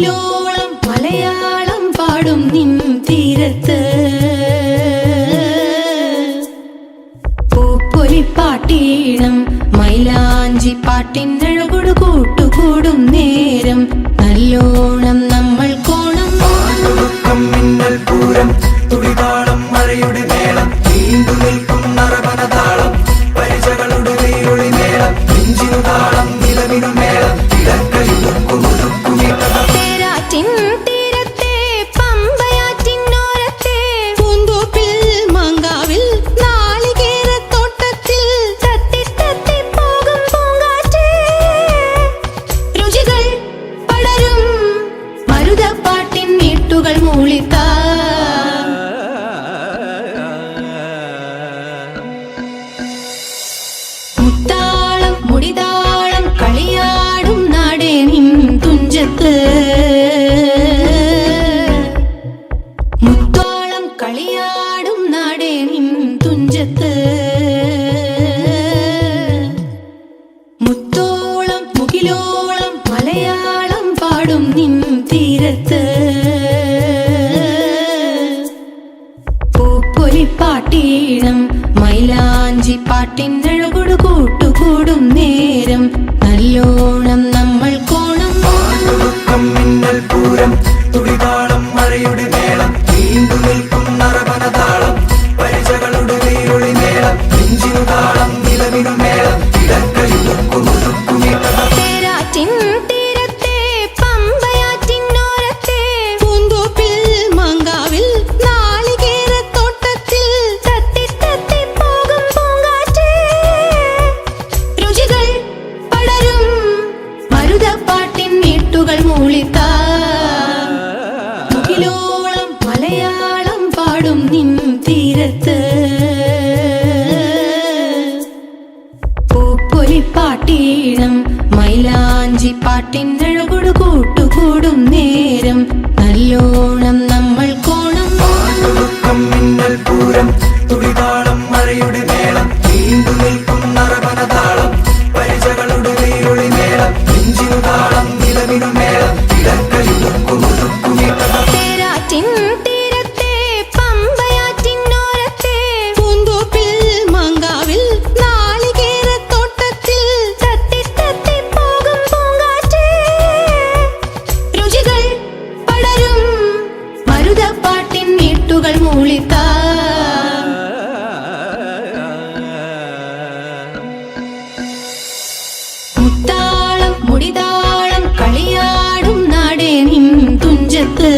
മുകിലോളം മലയാളം പാടും നിൻ തീരത്ത് പൂപ്പൊലിപ്പാട്ടീണം മൈലാഞ്ചി പാട്ടിനഴകൊടു കൂട്ടുകൂടും നേരം നല്ലോണം നമ്മൾ കോണം മിന്നൽ പൂരം തുടിതാളം മഴയുടെ മേളം നീണ്ടു നിൽക്കും നറവനതാളം പരിചകളുടെ വെയിലൊളി മേളം നെഞ്ചിനു താളം നിലവിനു മേളം തേരാറ്റിൻ തീരത്തെ പമ്പയാറ്റിനോരത്തെ പൂന്തോപ്പിൽ മങ്കാവിൽ നാളികേരത്തോട്ടത്തിൽ തത്തി തത്തി പോകും പൂങ്കാറ്റേ രുചികൾ പടരും മരുതപ്പാട്ടിൻ നീട്ടുകൾ മൂളിത്താ മുത്താളം മുടിതാളം കളിയാടും നാടേ നിൻ തുഞ്ചത്ത് മുത്താളം കളിയാടും നാടേ നിൻ തുഞ്ചത്ത് മുത്തോളം മുകിലോളം മലയാളം പാടും നിൻ തീരത്ത് പൂപ്പൊലിപ്പാട്ടീണം മൈലാഞ്ചി പാട്ടിനഴകൊടു കൂട്ടുകൂടും നേരം നല്ലോണം നമ്മൾ കോണം മിന്നൽ പൂരം തുടിതാളം മഴയുടെ മേളം നീണ്ടു നിൽക്കും നറവനതാളം പരിചകളുടെ വെയിലൊളി മേളം നെഞ്ചിനു താളം നിലവിനു മേളം തേരാറ്റിൻ തീരത്തെ പമ്പയാറ്റിനോരത്തെ പൂന്തോപ്പിൽ മങ്കാവിൽ നാളികേരത്തോട്ടത്തിൽ തത്തി തത്തി പോകും പൂങ്കാറ്റേ രുചികൾ പടരും മരുതപ്പാട്ടിൻ നീട്ടുകൾ മൂളിത്താ മുകിലോളം മലയാളം പാടും നിൻ തീരത്ത് പൂപ്പൊലിപ്പാട്ടീണം മൈലാഞ്ചി പാട്ടിനഴകൊടു കൂട്ടുകൂടും നേരം നല്ലോണം നമ്മൾ കോണം മിന്നൽ പൂരം തുടിതാളം മഴയുടെ മേളം നീണ്ടു നിൽക്കും നറവനതാളം പരിചകളുടെ വെയിലൊളി മേളം നെഞ്ചിനു താളം നിലവിനു മേളം തേരാറ്റിൻ തീരത്തെ പമ്പയാറ്റിനോരത്തെ പൂന്തോപ്പിൽ മങ്കാവിൽ നാളികേരത്തോട്ടത്തിൽ തത്തി തത്തി പോകും പൂങ്കാറ്റേ രുചികൾ പടരും മരുതപ്പാട്ടിൻ നീട്ടുകൾ മൂളിത്താ മുത്താളം മുടിതാളം കളിയാടും നാടേ നിൻ തുഞ്ചത്ത്